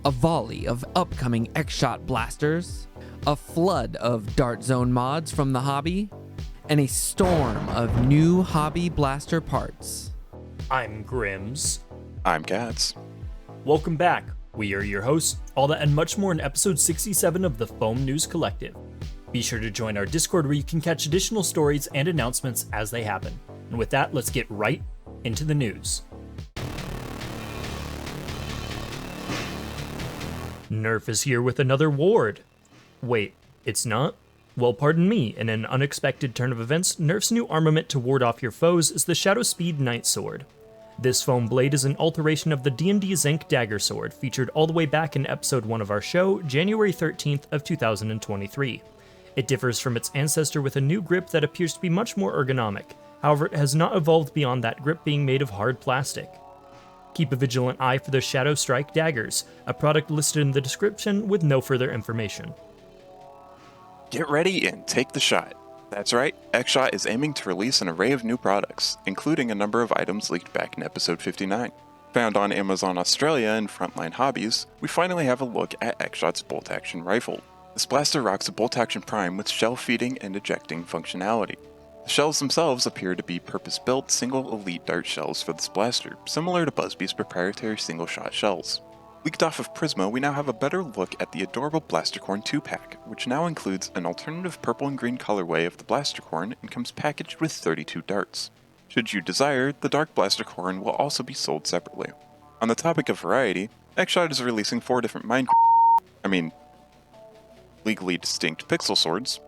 a volley of upcoming X-Shot blasters, a flood of Dartzone mods from the hobby, and a storm of new hobby blaster parts. I'm Grimz. I'm Cats. Welcome back. We are your hosts, all that and much more in episode 67 of the Foam News Collective. Be sure to join our Discord where you can catch additional stories and announcements as they happen. And with that, let's get right into the news. Nerf is here with another ward. Wait, it's not? Well, pardon me, in an unexpected turn of events, Nerf's new armament to ward off your foes is the Shadowspeed Night Sword. This foam blade is an alteration of the D&D Zinc Dagger Sword, featured all the way back in episode 1 of our show, January 13th of 2023. It differs from its ancestor with a new grip that appears to be much more ergonomic. However, it has not evolved beyond that grip being made of hard plastic. Keep a vigilant eye for the Shadow Strike Daggers, a product listed in the description with no further information. Get ready and take the shot. That's right, X-Shot is aiming to release an array of new products, including a number of items leaked back in episode 59. Found on Amazon Australia and Frontline Hobbies, we finally have a look at X-Shot's bolt-action rifle. This blaster rocks a bolt-action prime with shell feeding and ejecting functionality. The shells themselves appear to be purpose-built single elite dart shells for this blaster, similar to Buzzbee's proprietary single-shot shells. Leaked off of Prisma, we now have a better look at the adorable Blastercorn 2-pack, which now includes an alternative purple and green colorway of the Blastercorn and comes packaged with 32 darts. Should you desire, the Dark Blastercorn will also be sold separately. On the topic of variety, X-Shot is releasing 4 different legally distinct pixel swords.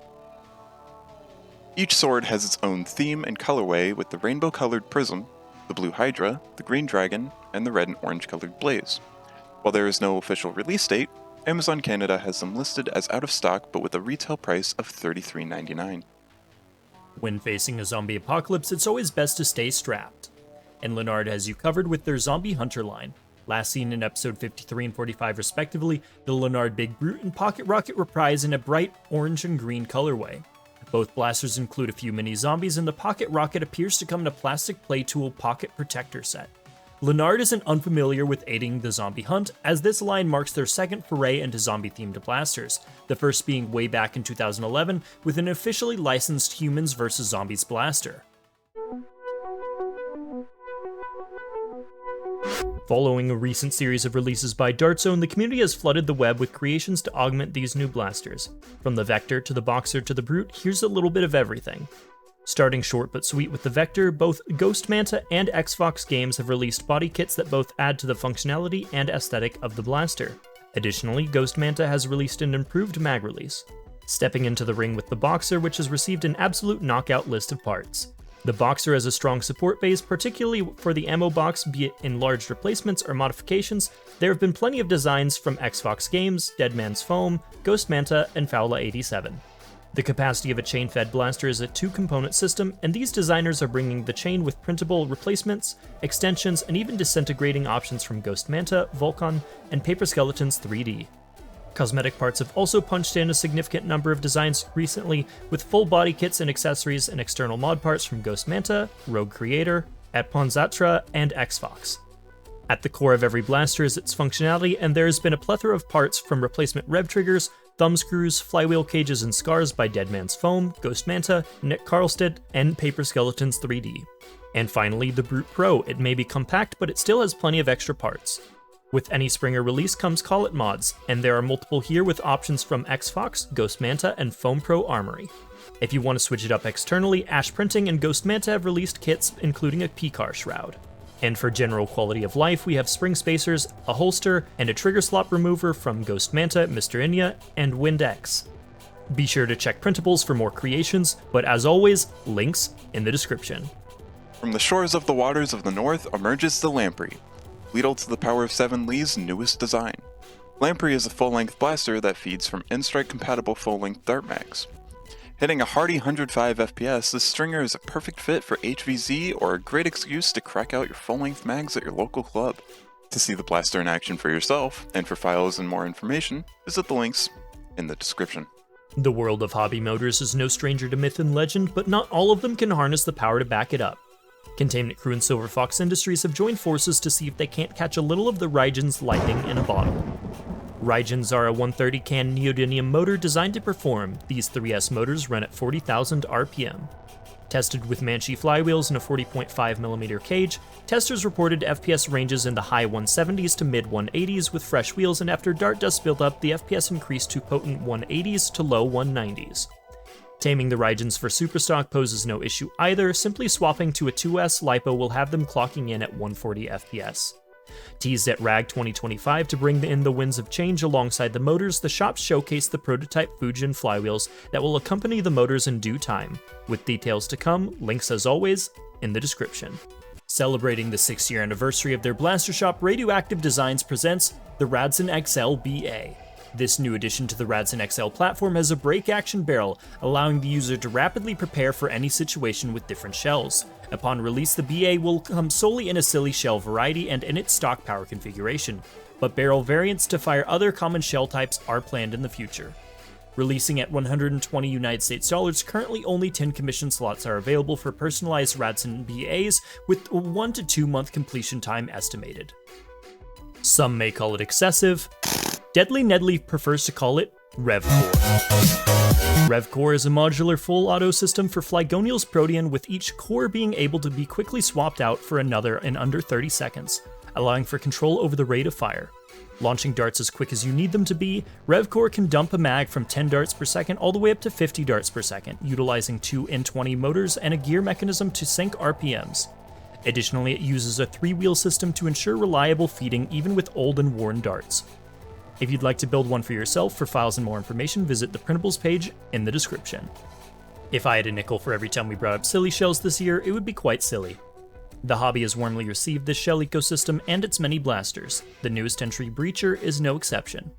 Each sword has its own theme and colorway with the rainbow-colored Prism, the blue Hydra, the green Dragon, and the red and orange-colored Blaze. While there is no official release date, Amazon Canada has them listed as out of stock but with a retail price of $33.99. When facing a zombie apocalypse, it's always best to stay strapped. And Lanard has you covered with their Zombie Hunter line. Last seen in episode 53 and 45 respectively, the Lanard Big Brute and Pocket Rocket reprise in a bright orange and green colorway. Both blasters include a few mini zombies, and the Pocket Rocket appears to come in a plastic play tool pocket protector set. Lanard isn't unfamiliar with aiding the zombie hunt, as this line marks their second foray into zombie-themed blasters, the first being way back in 2011 with an officially licensed Humans vs. Zombies blaster. Following a recent series of releases by Dartzone, the community has flooded the web with creations to augment these new blasters. From the Vector to the Boxer to the Brute, here's a little bit of everything. Starting short but sweet with the Vector, both Ghost Manta and Xbox Games have released body kits that both add to the functionality and aesthetic of the blaster. Additionally, Ghost Manta has released an improved mag release. Stepping into the ring with the Boxer, which has received an absolute knockout list of parts. The Boxer has a strong support base, particularly for the ammo box, be it enlarged replacements or modifications. There have been plenty of designs from Xbox Games, DeadMansFoam, Ghost Manta, and Fowla87. The capacity of a chain-fed blaster is a 2-component system, and these designers are bringing the chain with printable replacements, extensions, and even disintegrating options from Ghost Manta, Vulcan, and Paper Skeletons 3D. Cosmetic parts have also punched in a significant number of designs recently, with full body kits and accessories and external mod parts from Ghost Manta, Rogue Creator, Eponzatra, and Xfox. At the core of every blaster is its functionality, and there has been a plethora of parts from replacement rev triggers, thumb screws, flywheel cages and scars by DeadMansFoam, Ghost Manta, Nick Carlstead, and Paper Skeletons 3D. And finally, the Brute Pro. It may be compact, but it still has plenty of extra parts. With any Springer release comes Call It mods, and there are multiple here with options from Xfox, Ghost Manta, and Foam Pro Armory. If you want to switch it up externally, Ash Printing and Ghost Manta have released kits including a P-Car shroud. And for general quality of life, we have spring spacers, a holster, and a trigger slot remover from Ghost Manta, Mr. Inya, and WindX. Be sure to check Printables for more creations, but as always, links in the description. From the shores of the waters of the north emerges the Lamprey, Leedle to the power of 7 Lee's newest design. Lamprey is a full-length blaster that feeds from N-Strike-compatible full-length dart mags. Hitting a hearty 105 FPS, this stringer is a perfect fit for HVZ or a great excuse to crack out your full-length mags at your local club. To see the blaster in action for yourself, and for files and more information, visit the links in the description. The world of hobby motors is no stranger to myth and legend, but not all of them can harness the power to back it up. Containment Crew and Silver Fox Industries have joined forces to see if they can't catch a little of the Raijin's lightning in a bottle. Raijins are a 130 can neodymium motor designed to perform. These 3S motors run at 40,000 RPM. Tested with Manchi flywheels in a 40.5mm cage, testers reported FPS ranges in the high 170s to mid 180s with fresh wheels, and after dart dust buildup, the FPS increased to potent 180s to low 190s. Taming the Raijins for Superstock poses no issue either, simply swapping to a 2S LiPo will have them clocking in at 140 FPS. Teased at RAG 2025 to bring in the winds of change alongside the motors, the shop showcased the prototype Fujin flywheels that will accompany the motors in due time. With details to come, links as always in the description. Celebrating the 6-year anniversary of their blaster shop, RadioactiveDesigns presents the Radson BA. This new addition to the Radson XL platform has a break-action barrel, allowing the user to rapidly prepare for any situation with different shells. Upon release, the BA will come solely in a silly shell variety and in its stock power configuration, but barrel variants to fire other common shell types are planned in the future. Releasing at $120 US, currently only 10 commission slots are available for personalized Radson BAs, with a 1 to 2 month completion time estimated. Some may call it excessive. DeadlyNeddly prefers to call it Rev-Core. Rev-Core is a modular full auto system for Flygonial's Protean, with each core being able to be quickly swapped out for another in under 30 seconds, allowing for control over the rate of fire. Launching darts as quick as you need them to be, Rev-Core can dump a mag from 10 darts per second all the way up to 50 darts per second, utilizing 2 N20 motors and a gear mechanism to sync RPMs. Additionally, it uses a 3-wheel system to ensure reliable feeding even with old and worn darts. If you'd like to build one for yourself, for files and more information, visit the Printables page in the description. If I had a nickel for every time we brought up silly shells this year, it would be quite silly. The hobby has warmly received this shell ecosystem and its many blasters. The newest entry, Breacher, is no exception.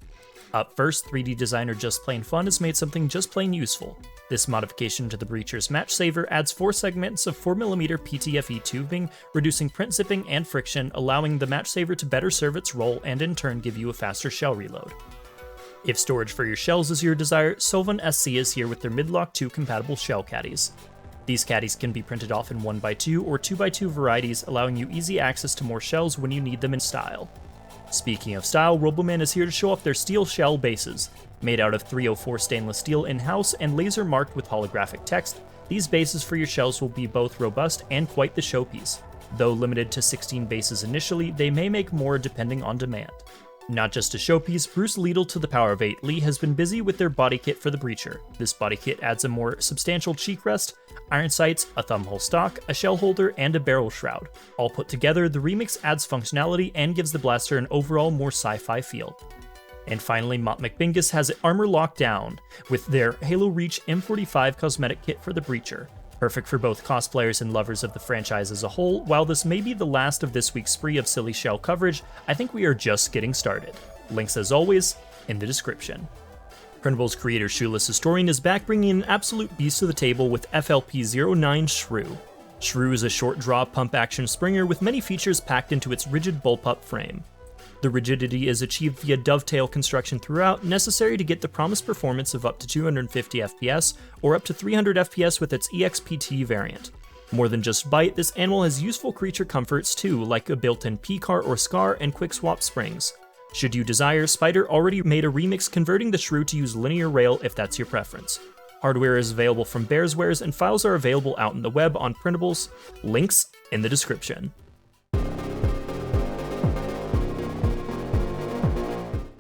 Up first, 3D designer Just Plain Fun has made something just plain useful. This modification to the Breacher's match saver adds 4 segments of 4mm PTFE tubing, reducing print zipping and friction, allowing the match saver to better serve its role and in turn give you a faster shell reload. If storage for your shells is your desire, Sylvan SC is here with their Midlock 2 compatible shell caddies. These caddies can be printed off in 1x2 or 2x2 varieties, allowing you easy access to more shells when you need them in style. Speaking of style, Roboman is here to show off their steel shell bases. Made out of 304 stainless steel in-house and laser marked with holographic text, these bases for your shells will be both robust and quite the showpiece. Though limited to 16 bases initially, they may make more depending on demand. Not just a showpiece, Bruce Leedle to the power of 8 Lee has been busy with their body kit for the Breacher. This body kit adds a more substantial cheek rest, iron sights, a thumbhole stock, a shell holder, and a barrel shroud. All put together, the remix adds functionality and gives the blaster an overall more sci-fi feel. And finally, Mott McBingus has it armor locked down with their Halo Reach M45 cosmetic kit for the Breacher. Perfect for both cosplayers and lovers of the franchise as a whole. While this may be the last of this week's spree of silly shell coverage, I think we are just getting started. Links as always in the description. Printable's creator Shoeless Historian is back, bringing an absolute beast to the table with FLP09 Shrew. Shrew is a short draw pump action springer with many features packed into its rigid bullpup frame. The rigidity is achieved via dovetail construction throughout, necessary to get the promised performance of up to 250 FPS or up to 300 FPS with its EXPT variant. More than just bite, this animal has useful creature comforts too, like a built-in P-car or SCAR and quick swap springs. Should you desire, Spider already made a remix converting the Shrew to use linear rail if that's your preference. Hardware is available from Bearswares and files are available out in the web on Printables, links in the description.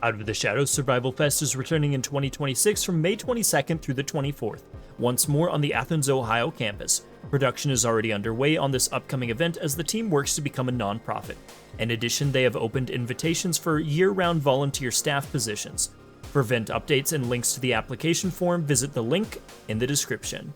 Out of the Shadows Survival Fest is returning in 2026 from May 22nd through the 24th, once more on the Athens, Ohio campus. Production is already underway on this upcoming event as the team works to become a non-profit. In addition, they have opened invitations for year-round volunteer staff positions. For event updates and links to the application form, visit the link in the description.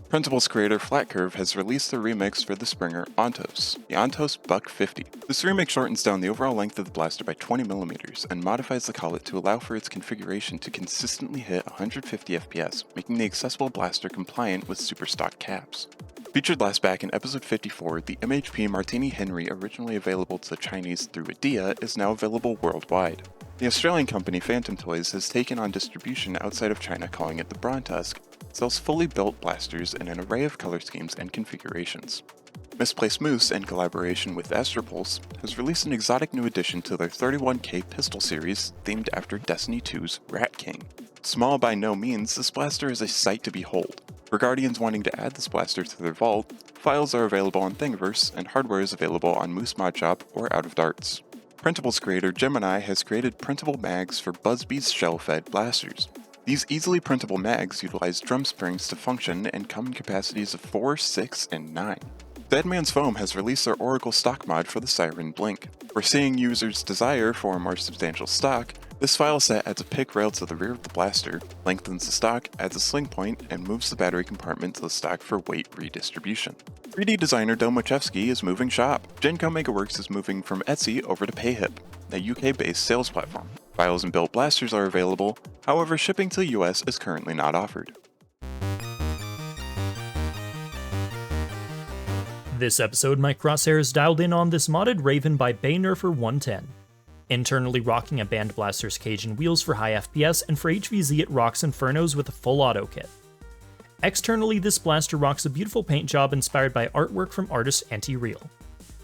Printable's creator Flatcurve has released the remix for the Springer Ontos, the Ontos Buck 50. This remix shortens down the overall length of the blaster by 20mm and modifies the collet to allow for its configuration to consistently hit 150 FPS, making the accessible blaster compliant with super stock caps. Featured last back in episode 54, the MHP Martini-Henry, originally available to the Chinese through Adia, is now available worldwide. The Australian company Phantom Toys has taken on distribution outside of China, calling it the Brontusk. Sells fully built blasters in an array of color schemes and configurations. MisplacedMoose, in collaboration with Astropulse, has released an exotic new addition to their 31K pistol series themed after Destiny 2's Rat King. Small by no means, this blaster is a sight to behold. For Guardians wanting to add this blaster to their vault, files are available on Thingiverse and hardware is available on Moose Mod Shop or Out of Darts. Printable's creator Gemeneye has created printable mags for Buzzbee's shell-fed blasters. These easily printable mags utilize drum springs to function and come in capacities of 4, 6, and 9. DeadMansFoam has released their Oracle stock mod for the Siren Blink. Foreseeing users' desire for a more substantial stock, this file set adds a pick rail to the rear of the blaster, lengthens the stock, adds a sling point, and moves the battery compartment to the stock for weight redistribution. 3D designer Domochevsky is moving shop. Genco Megaworks is moving from Etsy over to PayHip, a UK-based sales platform. Files and built blasters are available, however shipping to the US is currently not offered. This episode, my crosshairs dialed in on this modded Rayven by Bay Nerfer 110. Internally rocking a Band Blaster's cage and wheels for high FPS, and for HVZ it rocks Infernos with a full auto kit. Externally, this blaster rocks a beautiful paint job inspired by artwork from artist Anti-Real.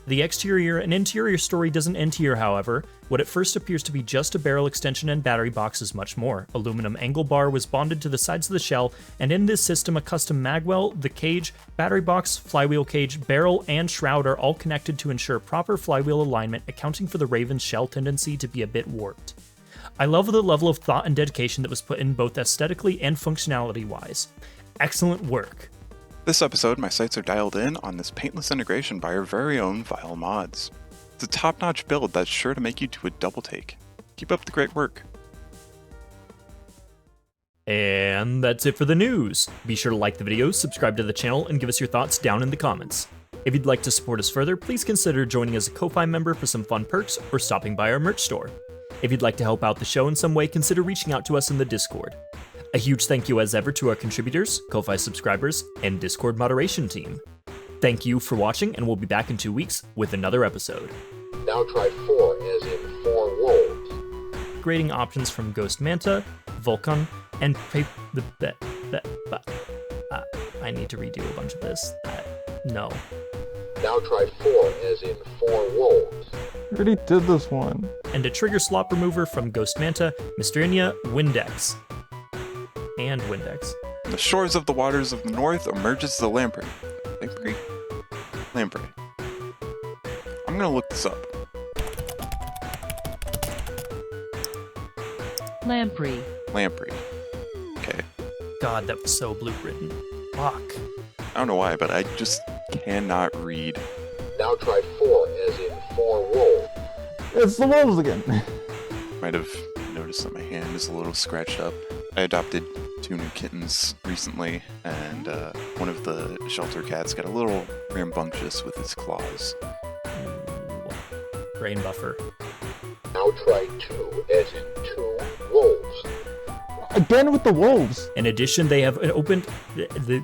The exterior and interior story doesn't end here, however. What at first appears to be just a barrel extension and battery box is much more. Aluminum angle bar was bonded to the sides of the shell, and in this system a custom magwell, the cage, battery box, flywheel cage, barrel, and shroud are all connected to ensure proper flywheel alignment, accounting for the Raven's shell tendency to be a bit warped. I love the level of thought and dedication that was put in both aesthetically and functionality-wise. Excellent work. This episode, my sights are dialed in on this paintless integration by our very own Vile Mods. It's a top-notch build that's sure to make you do a double take. Keep up the great work. And that's it for the news. Be sure to like the video, subscribe to the channel, and give us your thoughts down in the comments. If you'd like to support us further, please consider joining as a Ko-Fi member for some fun perks or stopping by our merch store. If you'd like to help out the show in some way, consider reaching out to us in the Discord. A huge thank you as ever to our contributors, Ko-Fi subscribers, and Discord moderation team. Thank you for watching, and we'll be back in 2 weeks with another episode. Now try 4 as in 4 wolves. Grading options from Ghost Manta, Vulcan, and I need to redo a bunch of this. No. Now try 4 as in 4 wolves. I already did this one. And a trigger slot remover from Ghost Manta, Mysternia, Windex. And Windex. On the shores of the waters of the north emerges the Lamprey. Lamprey. I'm gonna look this up. Lamprey. Okay. God, that was so blue-written. Fuck. I don't know why, but I just cannot read. Now try 4 as in 4 wolves. It's the wolves again. Might have noticed that my hand is a little scratched up. I adopted 2 new kittens recently, and one of the shelter cats got a little rambunctious with its claws. Brain buffer. Now try 2 as in 2 wolves. Again with the wolves. In addition, they have opened the